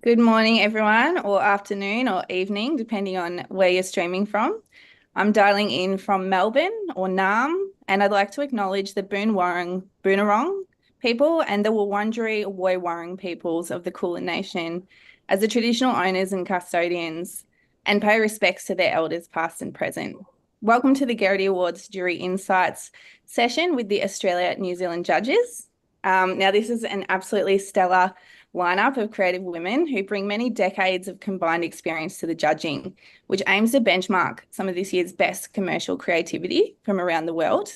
Good morning, everyone, or afternoon or evening, depending on where you're streaming from. I'm dialing in from Melbourne or Naarm, and I'd like to acknowledge the Boonwurrung people and the Wurundjeri Woi-wurrung peoples of the Kulin Nation as the traditional owners and custodians, and pay respects to their elders past and present. Welcome to the Gerety Awards Jury Insights session with the Australia-New Zealand judges. Now, this is an absolutely stellar lineup of creative women who bring many decades of combined experience to the judging, which aims to benchmark some of this year's best commercial creativity from around the world.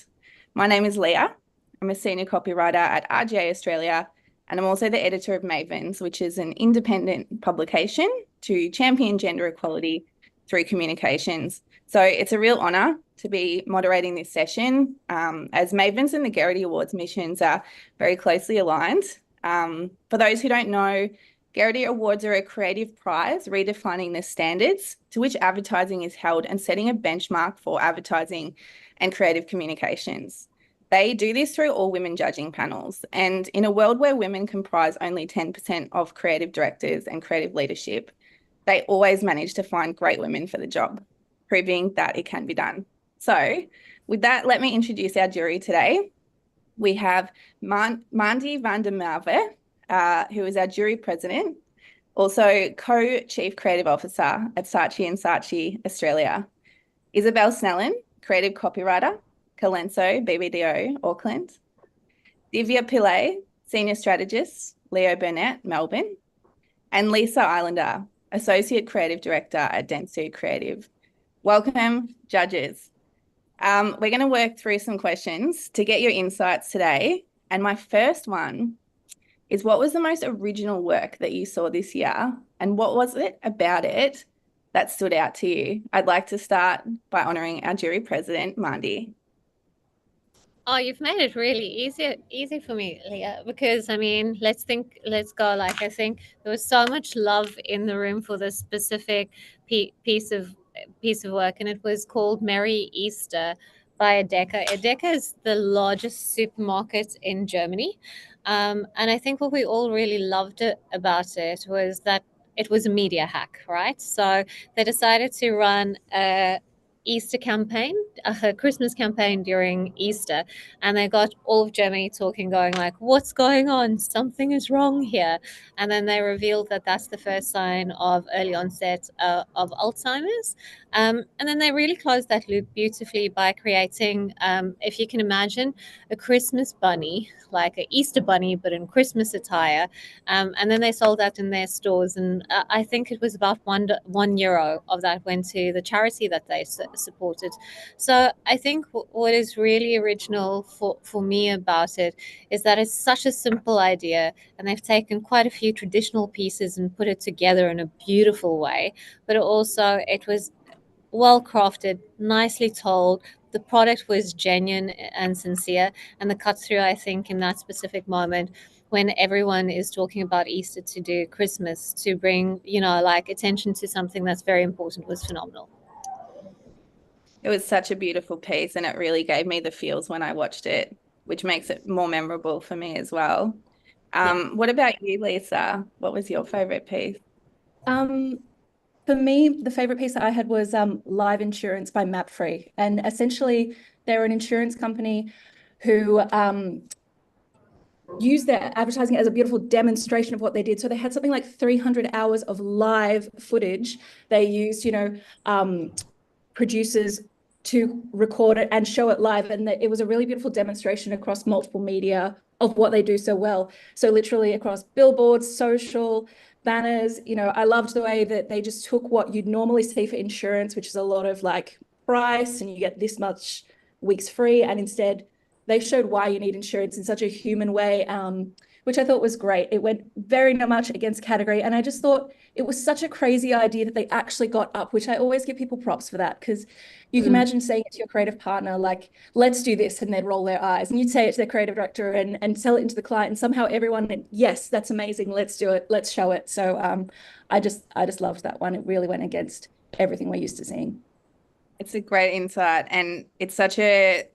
My name is Leah. I'm a senior copywriter at RGA Australia, and I'm also the editor of Mavens, which is an independent publication to champion gender equality through communications. So it's a real honour to be moderating this session, as Mavens and the Gerety Awards missions are very closely aligned. For those who don't know, Gerety Awards are a creative prize redefining the standards to which advertising is held and setting a benchmark for advertising and creative communications. They do this through all women judging panels. And in a world where women comprise only 10% of creative directors and creative leadership, they always manage to find great women for the job, proving that it can be done. So with that, let me introduce our jury today. We have Mandy van der Merwe, who is our jury president, also co-chief creative officer at Saatchi & Saatchi Australia. Isabel Snellen, creative copywriter, Colenso BBDO, Auckland. Divya Pillay, senior strategist, Leo Burnett, Melbourne. And Lisa Islander, associate creative director at Dentsu Creative. Welcome, judges. We're going to work through some questions to get your insights today. And my first one is, what was the most original work that you saw this year? And what was it about it that stood out to you? I'd like to start by honouring our jury president, Mandy. Oh, you've made it really easy for me, Leah, because let's go. Like, I think there was so much love in the room for this specific piece of work, and it was called Merry Easter by Edeka. Edeka is the largest supermarket in Germany. And I think what we all really loved about it was that it was a media hack, right? So they decided to run a Easter campaign, a Christmas campaign during Easter, and they got all of Germany talking, going like, "What's going on? Something is wrong here." And then they revealed that that's the first sign of early onset of Alzheimer's. And then they really closed that loop beautifully by creating, if you can imagine, a Christmas bunny, like an Easter bunny, but in Christmas attire. And then they sold that in their stores. And I think it was about €1 of that went to the charity that they supported. So I think what is really original for me about it is that it's such a simple idea, and they've taken quite a few traditional pieces and put it together in a beautiful way. But also, it was well crafted, nicely told. The product was genuine and sincere, and the cut through, I think, in that specific moment when everyone is talking about Easter to do Christmas, to bring, like, attention to something that's very important, was phenomenal. It was such a beautiful piece, and it really gave me the feels when I watched it, which makes it more memorable for me as well. Yeah. What about you, Lisa? What was your favourite piece? Um, for me, the favorite piece that I had was Live Insurance by MapFree. And essentially, they're an insurance company who use their advertising as a beautiful demonstration of what they did. So they had something like 300 hours of live footage. They used, producers to record it and show it live. And it was a really beautiful demonstration across multiple media of what they do so well. So literally across billboards, social, banners, I loved the way that they just took what you'd normally see for insurance, which is a lot of like price and you get this much weeks free. And instead they showed why you need insurance in such a human way, which I thought was great. It went very much against category. And I just thought it was such a crazy idea that they actually got up, which I always give people props for that, because you can imagine saying it to your creative partner, like, let's do this, and they'd roll their eyes. And you'd say it to their creative director and sell it into the client. And somehow everyone went, yes, that's amazing. Let's do it. Let's show it. So I just loved that one. It really went against everything we're used to seeing. It's a great insight, and it's such a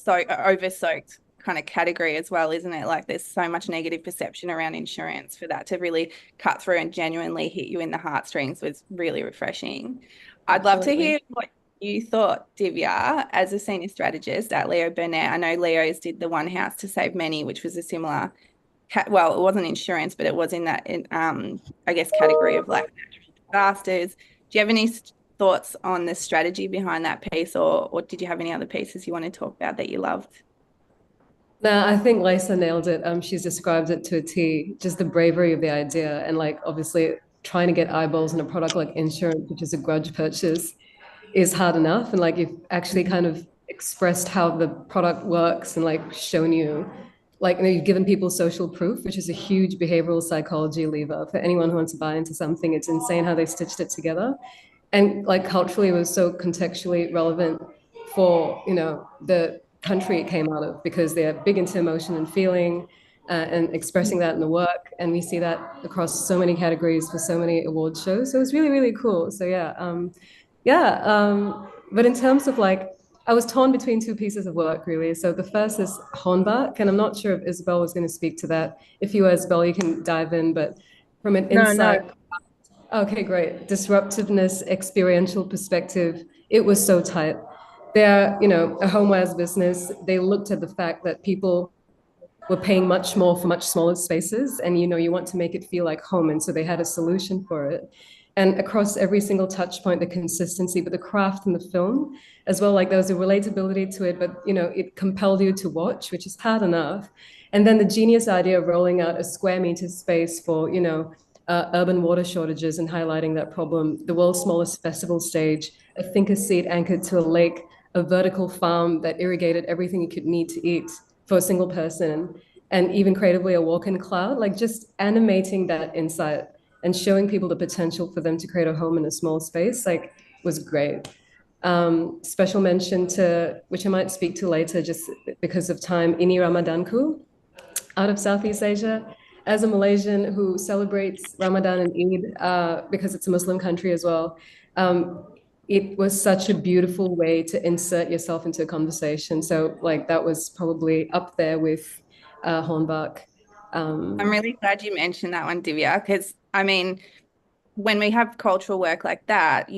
over-soaked kind of category as well, isn't it? Like there's so much negative perception around insurance. For that to really cut through and genuinely hit you in the heartstrings was really refreshing. I'd love to Absolutely. hear what you thought, Divya, as a senior strategist at Leo Burnett. I know Leo's did the One House to Save Many, which was a similar, well, it wasn't insurance, but it was in that, I guess, category of like natural disasters. Do you have any thoughts on the strategy behind that piece, or did you have any other pieces you want to talk about that you loved? No, I think Lisa nailed it. She's described it to a T, just the bravery of the idea and like obviously trying to get eyeballs on a product like insurance, which is a grudge purchase, is hard enough. And like you've actually kind of expressed how the product works and like shown you, like, you've given people social proof, which is a huge behavioral psychology lever for anyone who wants to buy into something. It's insane how they stitched it together. And like culturally, it was so contextually relevant for, the country it came out of because they're big into emotion and feeling and expressing that in the work. And we see that across so many categories for so many award shows. So it was really, really cool. So but in terms of like, I was torn between two pieces of work really. So the first is Hornbach, and I'm not sure if Isabel was going to speak to that. If you, Isabel, you can dive in, but from an insight. Okay, great. Disruptiveness, experiential perspective. It was so tight. They're, a homewares business. They looked at the fact that people were paying much more for much smaller spaces, and you want to make it feel like home, and so they had a solution for it. And across every single touch point, the consistency, but the craft in the film as well, like there was a relatability to it, but it compelled you to watch, which is hard enough. And then the genius idea of rolling out a square meter space for urban water shortages and highlighting that problem, the world's smallest festival stage, a thinker seat anchored to a lake, a vertical farm that irrigated everything you could need to eat for a single person, and even creatively a walk-in cloud, like just animating that insight and showing people the potential for them to create a home in a small space, like was great. Special mention to, which I might speak to later just because of time, Ini Ramadanku out of Southeast Asia. As a Malaysian who celebrates Ramadan and Eid because it's a Muslim country as well, it was such a beautiful way to insert yourself into a conversation. So like that was probably up there with Hornbach. I'm really glad you mentioned that one, Divya, because I mean, when we have cultural work like that,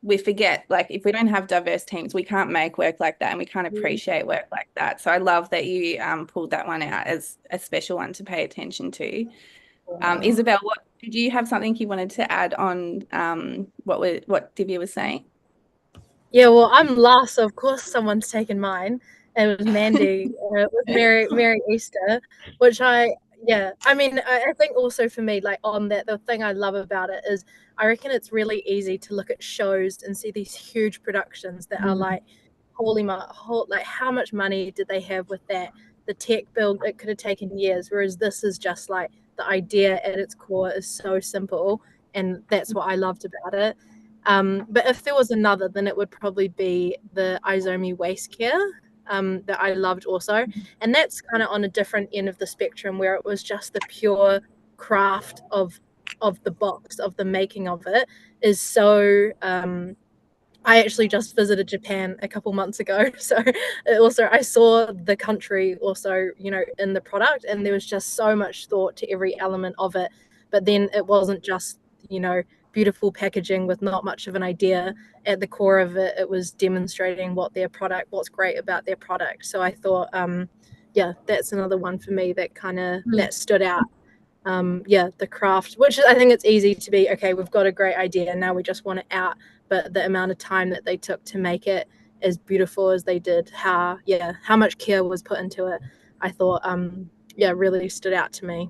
we forget, like if we don't have diverse teams, we can't make work like that and we can't appreciate work like that. So I love that you pulled that one out as a special one to pay attention to. Isabel, did you have something you wanted to add on what Divya was saying? Yeah, well, I'm last, so of course someone's taken mine. It was Mandy with Merry Easter, which I mean, I think also for me, like on that, the thing I love about it is I reckon it's really easy to look at shows and see these huge productions that are like, like how much money did they have with that? The tech build, it could have taken years, whereas this is just like the idea at its core is so simple, and that's what I loved about it. But if there was another, then it would probably be the Izomi waist care that I loved also. And that's kind of on a different end of the spectrum where it was just the pure craft of the box, of the making of it is so I actually just visited Japan a couple months ago. So I saw the country also, in the product, and there was just so much thought to every element of it. But then it wasn't just, beautiful packaging with not much of an idea. At the core of it, it was demonstrating what's great about their product. So I thought, that's another one for me that kind of that stood out. The craft, which I think it's easy to be, okay, we've got a great idea, now we just want it out. But the amount of time that they took to make it as beautiful as they did, how much care was put into it, I thought, really stood out to me.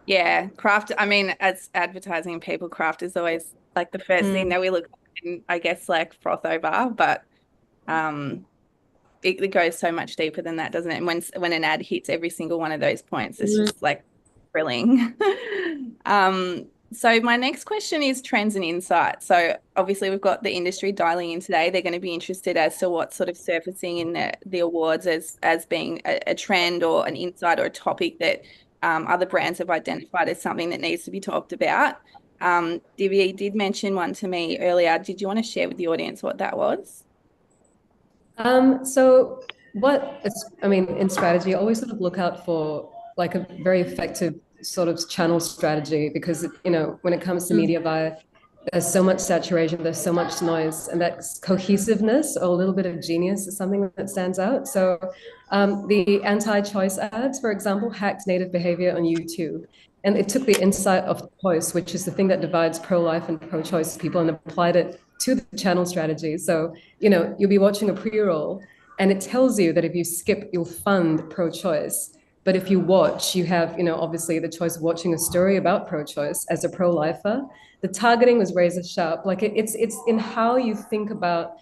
Yeah, craft. I mean, as advertising people, craft is always like the first thing that we look at and I guess like froth over, but it goes so much deeper than that, doesn't it? And when an ad hits every single one of those points, it's just like thrilling. So my next question is trends and insights. So obviously we've got the industry dialing in today. They're going to be interested as to what's sort of surfacing in the awards as being a trend or an insight or a topic that other brands have identified as something that needs to be talked about. Divya did mention one to me earlier. Did you want to share with the audience what that was? So I mean, in strategy, I always sort of look out for like a very effective sort of channel strategy because, when it comes to media buy, there's so much saturation, there's so much noise, and that cohesiveness or a little bit of genius is something that stands out. So the anti-choice ads, for example, hacked native behavior on YouTube. And it took the insight of choice, which is the thing that divides pro-life and pro-choice people, and applied it to the channel strategy. So, you'll be watching a pre-roll and it tells you that if you skip, you'll fund pro-choice. But if you watch, you have, obviously the choice of watching a story about pro-choice as a pro-lifer. The targeting was razor sharp. Like it's in how you think about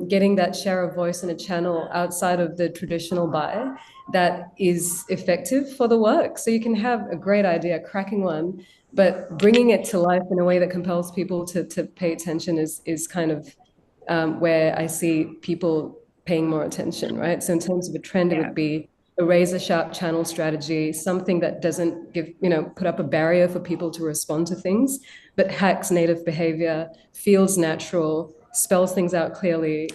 getting that share of voice in a channel outside of the traditional buy that is effective for the work. So you can have a great idea, cracking one, but bringing it to life in a way that compels people to pay attention is kind of where I see people paying more attention, right? So in terms of a trend, it would be a razor sharp channel strategy, something that doesn't put up a barrier for people to respond to things, but hacks native behavior, feels natural, spells things out clearly,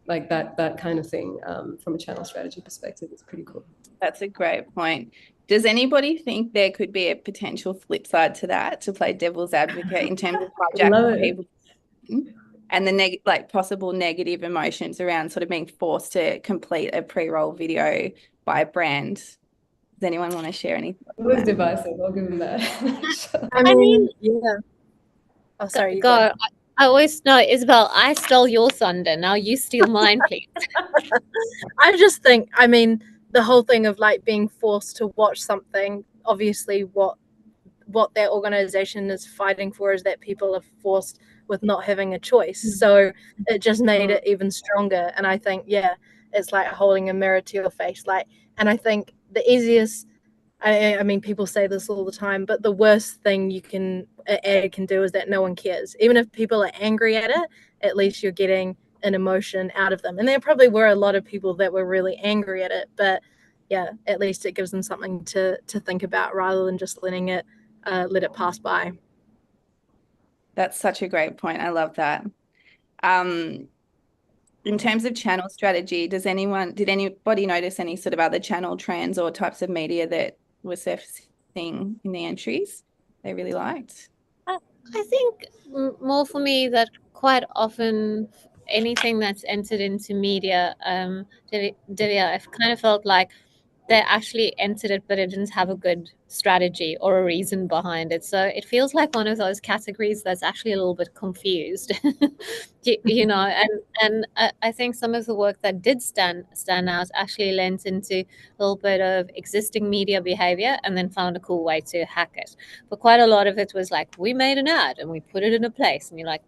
like that kind of thing. From a channel strategy perspective, it's pretty cool. That's a great point. Does anybody think there could be a potential flip side to that, to play devil's advocate in terms of hijacking people and the possible negative emotions around sort of being forced to complete a pre-roll video by a brand? Does anyone want to share anything? It was divisive. I'll give them that. Sure. I mean, yeah. Oh, sorry. Go. I always know, Isabel, I stole your thunder. Now you steal mine, please. I just think, I mean, the whole thing of like being forced to watch something, obviously what their organization is fighting for is that people are forced with not having a choice. So it just made it even stronger. And I think, yeah, it's like holding a mirror to your face. And I think the easiest, I mean, people say this all the time, but the worst thing an ad can do is that no one cares. Even if people are angry at it, at least you're getting an emotion out of them. And there probably were a lot of people that were really angry at it, but yeah, at least it gives them something to think about rather than just letting it let it pass by. That's such a great point. I love that. In terms of channel strategy, did anybody notice any sort of other channel trends or types of media that were surfacing in the entries they really liked? I think more for me that quite often anything that's entered into media, Divya, I've kind of felt like they actually entered it, but it didn't have a good strategy or a reason behind it. So it feels like one of those categories that's actually a little bit confused, and I think some of the work that did stand out actually lent into a little bit of existing media behavior and then found a cool way to hack it. But quite a lot of it was like, we made an ad and we put it in a place, and you're like,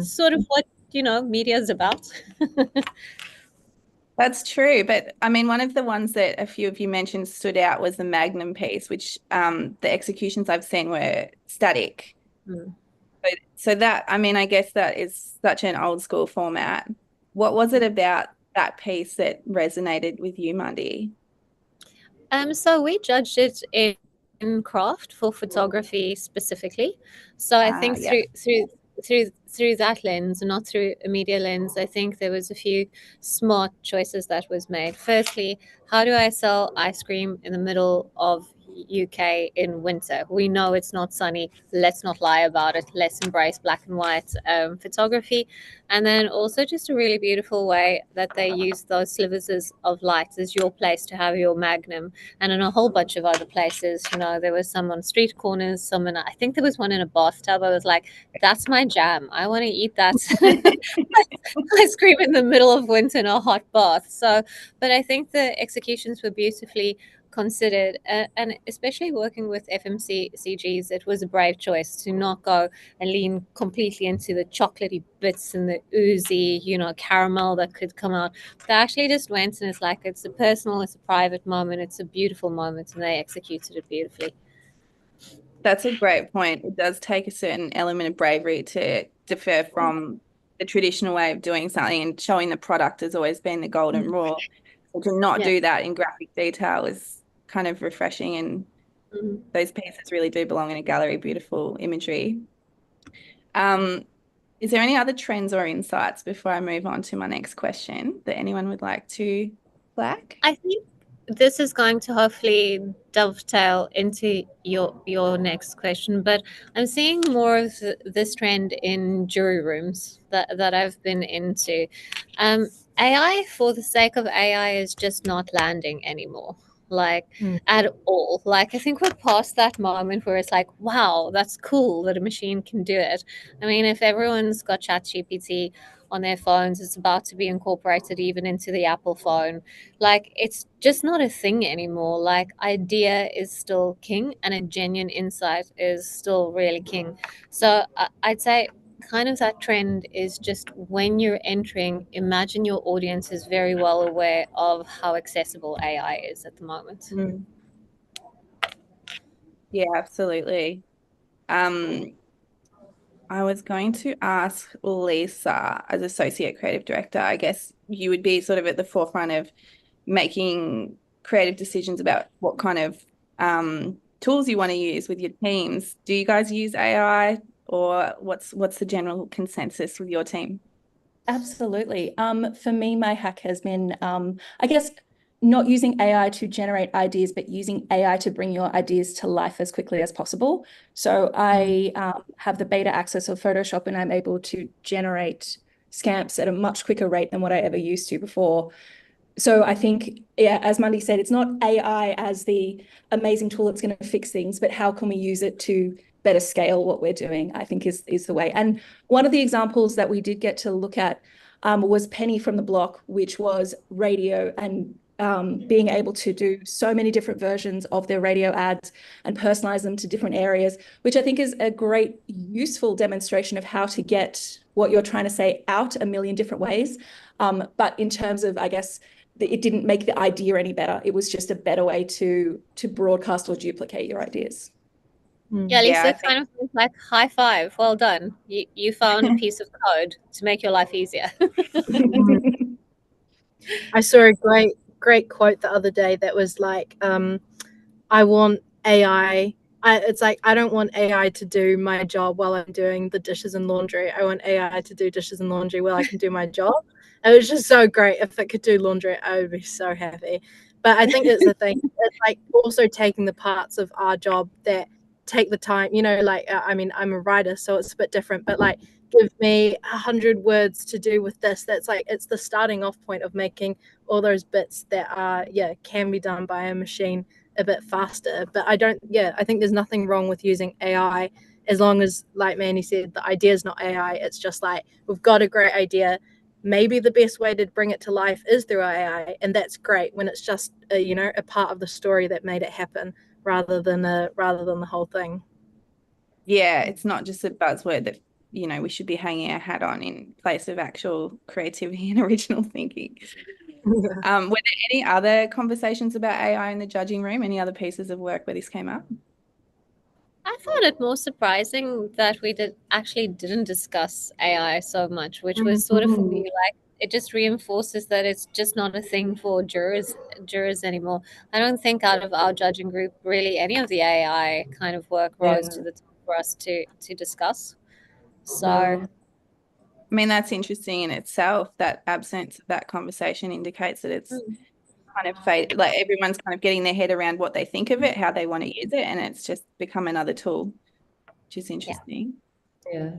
sort of what, media is about. That's true. But I mean, one of the ones that a few of you mentioned stood out was the Magnum piece, which the executions I've seen were static. So that, I mean, I guess that is such an old school format. What was it about that piece that resonated with you, Mandy? So we judged it in craft for photography specifically. So I think through that lens, not through a media lens, I think there was a few smart choices that was made. Firstly, how do I sell ice cream in the middle of UK in winter? We know it's not sunny. Let's not lie about it. Let's embrace black and white photography. And then also just a really beautiful way that they use those slivers of light as your place to have your Magnum. And in a whole bunch of other places, there was some on street corners, I think there was one in a bathtub. I was like, that's my jam. I want to eat that ice cream in the middle of winter in a hot bath. So, but I think the executions were beautifully considered, and especially working with FMCGs, it was a brave choice to not go and lean completely into the chocolatey bits and the oozy, caramel that could come out. They actually just went, and it's a personal, it's a private moment, it's a beautiful moment, and they executed it beautifully. That's a great point. It does take a certain element of bravery to defer from the traditional way of doing something, and showing the product has always been the golden rule. So to not do that in graphic detail is kind of refreshing, and those pieces really do belong in a gallery. Beautiful imagery. Is there any other trends or insights before I move on to my next question that anyone would like to flag? I think this is going to hopefully dovetail into your next question, but I'm seeing more of this trend in jury rooms that I've been into. AI for the sake of AI is just not landing anymore. Like at all. Like I think we're past that moment where it's like, wow, that's cool that a machine can do it. I mean, if everyone's got ChatGPT on their phones, it's about to be incorporated even into the Apple phone. Like it's just not a thing anymore. Like idea is still king and a genuine insight is still really king. So I'd say kind of that trend is just when you're entering, imagine your audience is very well aware of how accessible AI is at the moment. Yeah, absolutely. I was going to ask Lisa, as Associate Creative Director, I guess you would be sort of at the forefront of making creative decisions about what kind of tools you want to use with your teams. Do you guys use AI, or what's the general consensus with your team? Absolutely. For me, my hack has been, I guess, not using AI to generate ideas, but using AI to bring your ideas to life as quickly as possible. So I have the beta access of Photoshop, and I'm able to generate scamps at a much quicker rate than what I ever used to before. So I think, yeah, as Mandy said, it's not AI as the amazing tool that's going to fix things, but how can we use it to better scale what we're doing, I think is the way. And one of the examples that we did get to look at was Penny from the Block, which was radio and being able to do so many different versions of their radio ads and personalize them to different areas, which I think is a great, useful demonstration of how to get what you're trying to say out a million different ways. But in terms of, I guess, it didn't make the idea any better. It was just a better way to broadcast or duplicate your ideas. Yeah, Lisa, kind of like high five. Well done. You found a piece of code to make your life easier. I saw a great quote the other day that was like, I want AI. It's like, I don't want AI to do my job while I'm doing the dishes and laundry. I want AI to do dishes and laundry while I can do my job. And it was just so great. If it could do laundry, I would be so happy. But I think it's the thing. It's like also taking the parts of our job that take the time, like, I mean, I'm a writer, so it's a bit different, but like, give me 100 words to do with this. That's like, it's the starting off point of making all those bits that are, can be done by a machine a bit faster. But I think there's nothing wrong with using AI as long as, like Mandy said, the idea is not AI. It's just like, we've got a great idea. Maybe the best way to bring it to life is through AI, and that's great when it's just a part of the story that made it happen rather than the whole thing. Yeah, it's not just a buzzword that we should be hanging our hat on in place of actual creativity and original thinking. Were there any other conversations about AI in the judging room? Any other pieces of work where this came up? I found it more surprising that we didn't discuss AI so much, which was sort of for me like, it just reinforces that it's just not a thing for jurors anymore. I don't think out of our judging group really any of the AI kind of work rose to the top for us to discuss. So I mean, that's interesting in itself. That absence of that conversation indicates that it's kind of fade, like everyone's kind of getting their head around what they think of it, how they want to use it, and it's just become another tool, which is interesting. Yeah.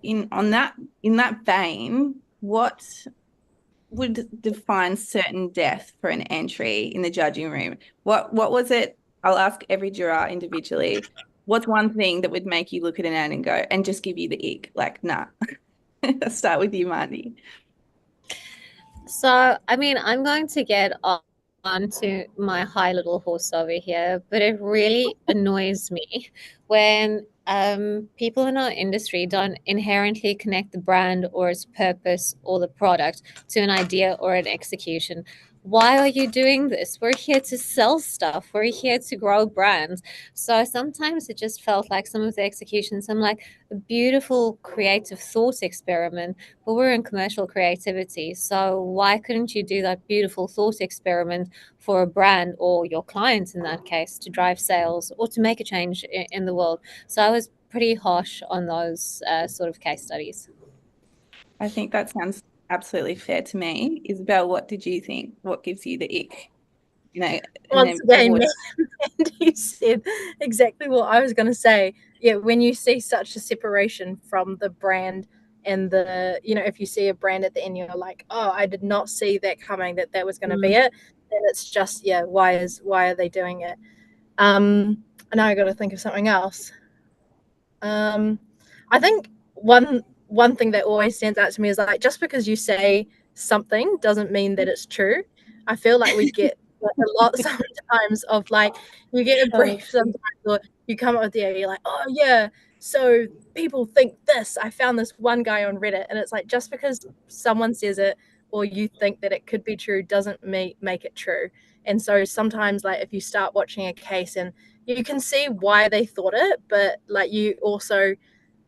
In that vein, what would define certain death for an entry in the judging room? What was it? I'll ask every juror individually. What's one thing that would make you look at an ad and go and just give you the ick? Like, nah. I'll start with you, Mandy. So, I mean, I'm going to get on to my high little horse over here, but it really annoys me when people in our industry don't inherently connect the brand or its purpose or the product to an idea or an execution. Why are you doing this? We're here to sell stuff. We're here to grow brands. So sometimes it just felt like some of the executions, I'm like, a beautiful creative thought experiment, but we're in commercial creativity. So why couldn't you do that beautiful thought experiment for a brand or your clients in that case to drive sales or to make a change in the world? So I was pretty harsh on those sort of case studies. I think that sounds absolutely fair to me. Isabel, what did you think? What gives you the ick? Once again, Mandy said exactly what I was going to say. Yeah, when you see such a separation from the brand and if you see a brand at the end, you're like, oh, I did not see that coming, that was going to be it. And it's just, why are they doing it? And now I got to think of something else. I think one thing that always stands out to me is like, just because you say something doesn't mean that it's true. I feel like we get a lot sometimes of like, you get a brief sometimes, or you come up with the idea, you're like, oh yeah, so people think this. I found this one guy on Reddit, and it's like, just because someone says it or you think that it could be true doesn't make it true. And so sometimes, like, if you start watching a case and you can see why they thought it, but like, you also,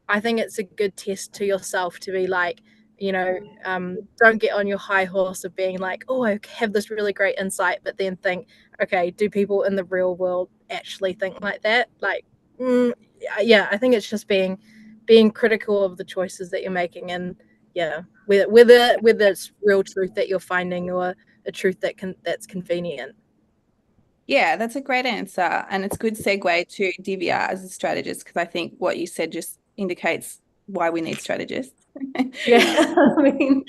I think it's a good test to yourself to be like, don't get on your high horse of being like, oh, I have this really great insight, but then think, okay, do people in the real world actually think like that? Like, I think it's just being critical of the choices that you're making, and whether it's real truth that you're finding or a truth that's convenient. Yeah, that's a great answer. And it's a good segue to DVR as a strategist, because I think what you said just indicates why we need strategists. Yeah, I mean,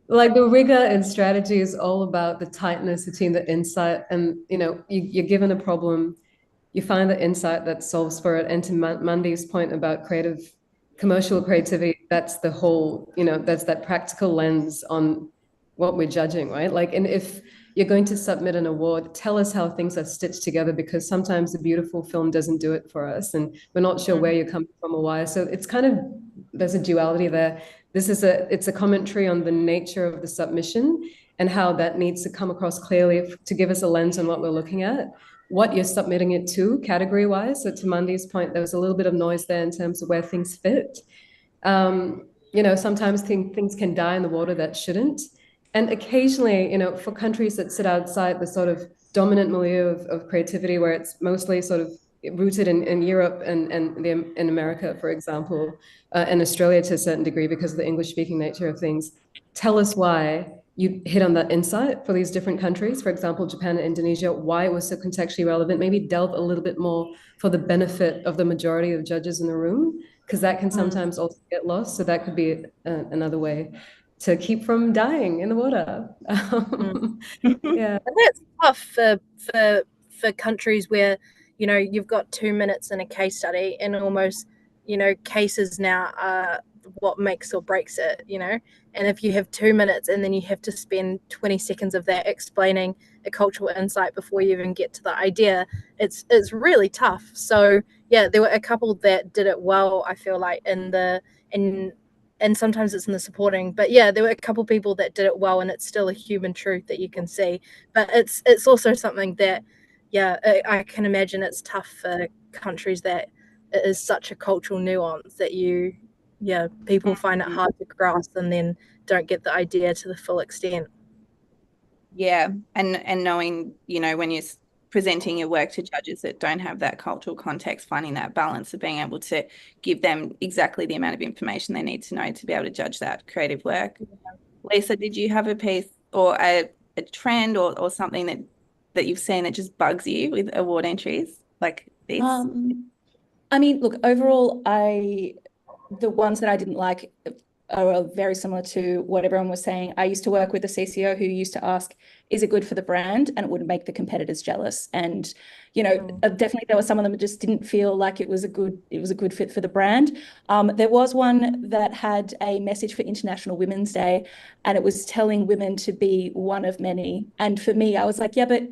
like the rigor in strategy is all about the tightness between the insight and, you're given a problem, you find the insight that solves for it. And to Mandy's point about commercial creativity, that's the whole, that's that practical lens on what we're judging, right? Like, and if you're going to submit an award, tell us how things are stitched together, because sometimes the beautiful film doesn't do it for us, and we're not sure where you're coming from or why. So it's kind of, there's a duality there. It's a commentary on the nature of the submission and how that needs to come across clearly to give us a lens on what we're looking at, what you're submitting it to category wise. So to Mandy's point, there was a little bit of noise there in terms of where things fit. Sometimes things can die in the water that shouldn't. And occasionally, for countries that sit outside the sort of dominant milieu of creativity, where it's mostly sort of rooted in Europe and in America, for example, and Australia to a certain degree because of the English-speaking nature of things, tell us why you hit on that insight for these different countries, for example, Japan and Indonesia, why it was so contextually relevant, maybe delve a little bit more for the benefit of the majority of judges in the room, because that can sometimes also get lost. So that could be another way to keep from dying in the water. Yeah. And that's tough for countries where, you've got 2 minutes in a case study, and almost, cases now are what makes or breaks it, and if you have 2 minutes and then you have to spend 20 seconds of that explaining a cultural insight before you even get to the idea, it's really tough. So yeah, there were a couple that did it well, I feel like, and sometimes it's in the supporting, but yeah, there were a couple people that did it well, and it's still a human truth that you can see. But it's also something that, I can imagine it's tough for countries that it is such a cultural nuance that people find it hard to grasp and then don't get the idea to the full extent. Yeah, and knowing, when you're presenting your work to judges that don't have that cultural context, finding that balance of being able to give them exactly the amount of information they need to know to be able to judge that creative work. Lisa, did you have a piece or a trend or something that you've seen that just bugs you with award entries like this? I mean, look, overall, the ones that I didn't like are very similar to what everyone was saying. I used to work with a CCO who used to ask, is it good for the brand? And it would make the competitors jealous. And, definitely there were some of them that just didn't feel like it was a good fit for the brand. There was one that had a message for International Women's Day, and it was telling women to be one of many. And for me, I was like, yeah, but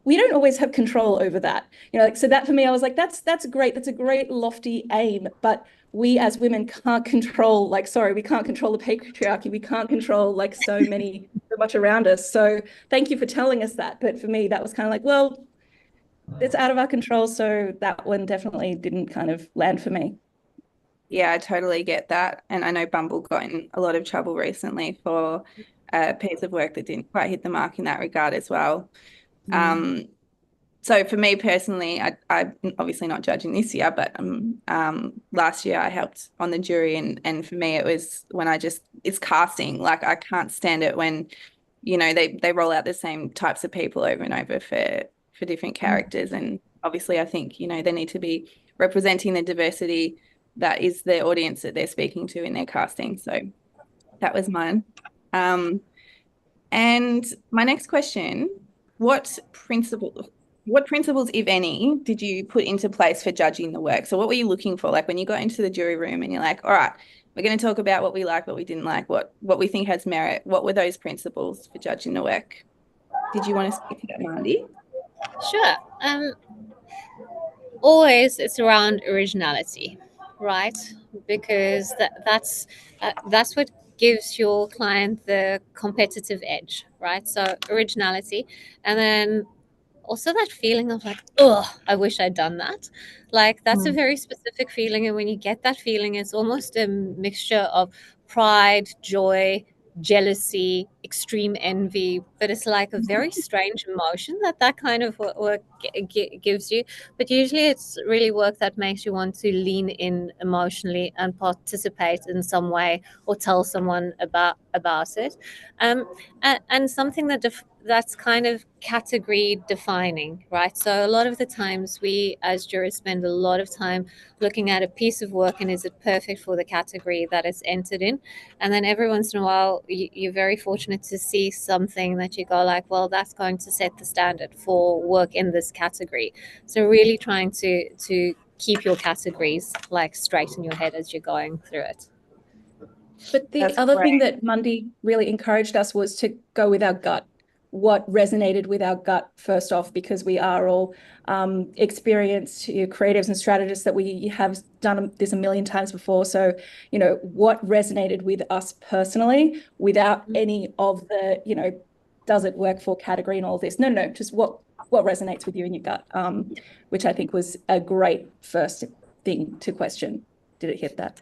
we don't always have control over that. So that for me, I was like, that's great. That's a great lofty aim, but we as women can't control, we can't control the patriarchy. We can't control so much around us. So thank you for telling us that. But for me, that was kind of like, well, it's out of our control. So that one definitely didn't kind of land for me. Yeah, I totally get that. And I know Bumble got in a lot of trouble recently for a piece of work that didn't quite hit the mark in that regard as well. So for me personally, I'm obviously not judging this year, but last year I helped on the jury, and for me it was when it's casting. Like I can't stand it when, they roll out the same types of people over and over for different characters. And obviously I think, they need to be representing the diversity that is the audience that they're speaking to in their casting. So that was mine. And my next question, what principles, if any, did you put into place for judging the work? So what were you looking for? Like when you got into the jury room and you're like, all right, we're going to talk about what we like, what we didn't like, what we think has merit. What were those principles for judging the work? Did you want to speak to that, Mandy? Sure. Always it's around originality, right? Because that's what gives your client the competitive edge, right? So originality, and then also that feeling of like, oh, I wish I'd done that. Like that's a very specific feeling, and when you get that feeling, it's almost a mixture of pride, joy, jealousy, extreme envy, but it's like a very strange emotion that kind of work gives you. But usually it's really work that makes you want to lean in emotionally and participate in some way or tell someone about it. And something that's kind of category defining, right? So a lot of the times we as jurors spend a lot of time looking at a piece of work and is it perfect for the category that it's entered in. And then every once in a while you're very fortunate to see something that you go like, well, that's going to set the standard for work in this category. So really trying to keep your categories like straight in your head as you're going through it. But the other thing that Mundy really encouraged us was to go with our gut. What resonated with our gut first off, because we are all experienced creatives and strategists that we have done this a million times before. So, what resonated with us personally without any of the, does it work for category and all this? No, just what resonates with you in your gut, which I think was a great first thing to question. Did it hit that?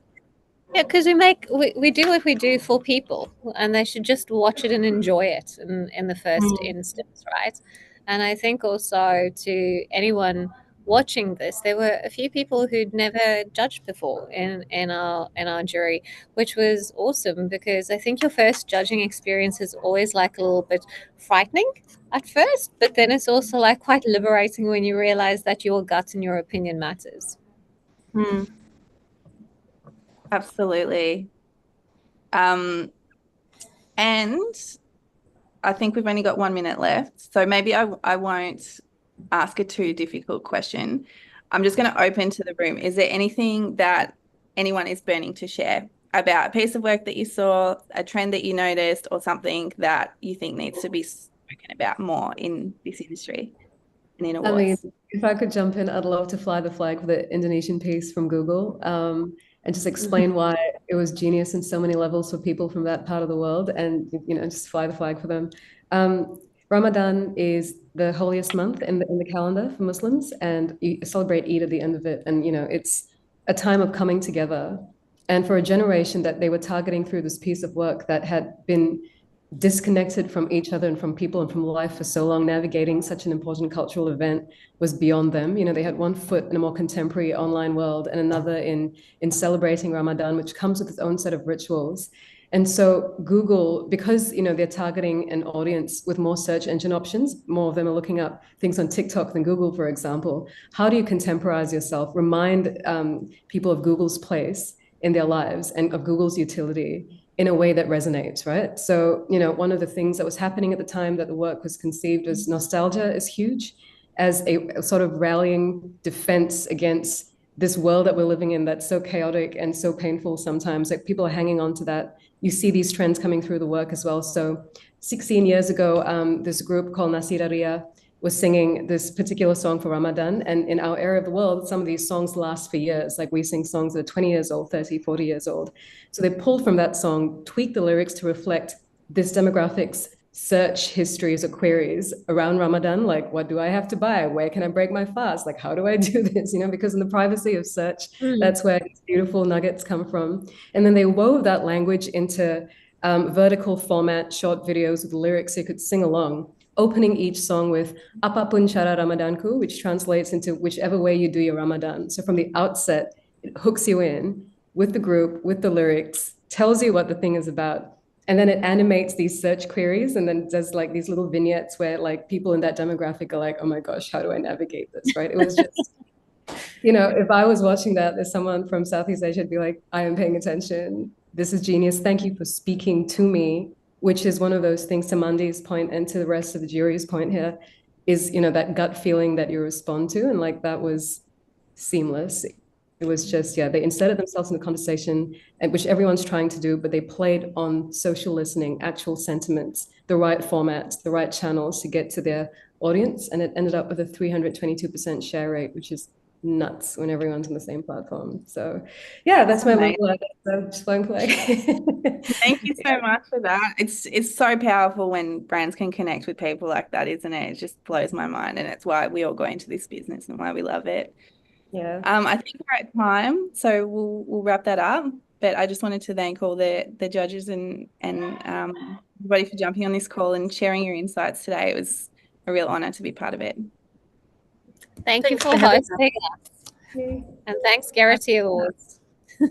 Yeah, because we do what we do for people, and they should just watch it and enjoy it in the first instance, right? And I think also to anyone watching this, there were a few people who'd never judged before in our jury, which was awesome because I think your first judging experience is always like a little bit frightening at first, but then it's also like quite liberating when you realize that your gut and your opinion matters. Absolutely. And I think we've only got 1 minute left, so maybe I won't ask a too difficult question. I'm just going to open to the room. Is there anything that anyone is burning to share about a piece of work that you saw, a trend that you noticed, or something that you think needs to be spoken about more in this industry and in awards? I mean, if I could jump in, I'd love to fly the flag for the Indonesian piece from Google, and just explain why it was genius in so many levels for people from that part of the world, and just fly the flag for them. Ramadan is the holiest month in the calendar for Muslims, and you celebrate Eid at the end of it. And it's a time of coming together. And for a generation that they were targeting through this piece of work that had been disconnected from each other and from people and from life for so long, navigating such an important cultural event was beyond them. They had one foot in a more contemporary online world and another in celebrating Ramadan, which comes with its own set of rituals. And so Google, because they're targeting an audience with more search engine options, more of them are looking up things on TikTok than Google, for example. How do you contemporize yourself? Remind people of Google's place in their lives and of Google's utility in a way that resonates, right? So, one of the things that was happening at the time that the work was conceived was nostalgia is huge as a sort of rallying defense against this world that we're living in that's so chaotic and so painful sometimes. Like people are hanging on to that. You see these trends coming through the work as well. So 16 years ago, this group called Nasiraria was singing this particular song for Ramadan. And in our area of the world, some of these songs last for years. Like we sing songs that are 20 years old, 30, 40 years old. So they pulled from that song, tweaked the lyrics to reflect this demographics search histories or queries around Ramadan. Like, what do I have to buy? Where can I break my fast? Like, how do I do this? Because in the privacy of search, that's where these beautiful nuggets come from. And then they wove that language into vertical format, short videos with lyrics so you could sing along opening each song with Apapun Cara Ramadanku, which translates into whichever way you do your Ramadan. So from the outset, it hooks you in with the group, with the lyrics, tells you what the thing is about. And then it animates these search queries and then does like these little vignettes where like people in that demographic are like, oh my gosh, how do I navigate this, right? It was just, you know, if I was watching that, there's someone from Southeast Asia would be like, I am paying attention. This is genius. Thank you for speaking to me, which is one of those things, to Mandy's point and to the rest of the jury's point here, is, you know, that gut feeling that you respond to. And like, that was seamless. It was just, yeah, they inserted themselves in the conversation, which everyone's trying to do, but they played on social listening, actual sentiments, the right formats, the right channels to get to their audience. And it ended up with a 322% share rate, which is nuts when everyone's on the same platform. So yeah, that's my little flag. Thank you so much for that. It's so powerful when brands can connect with people like that, isn't it? It just blows my mind, and it's why we all go into this business and why we love it. Yeah. I think we're at time, so we'll wrap that up. But I just wanted to thank all the judges and everybody for jumping on this call and sharing your insights today. It was a real honor to be part of it. Thank you for hosting us. And thanks, Gerety Awards.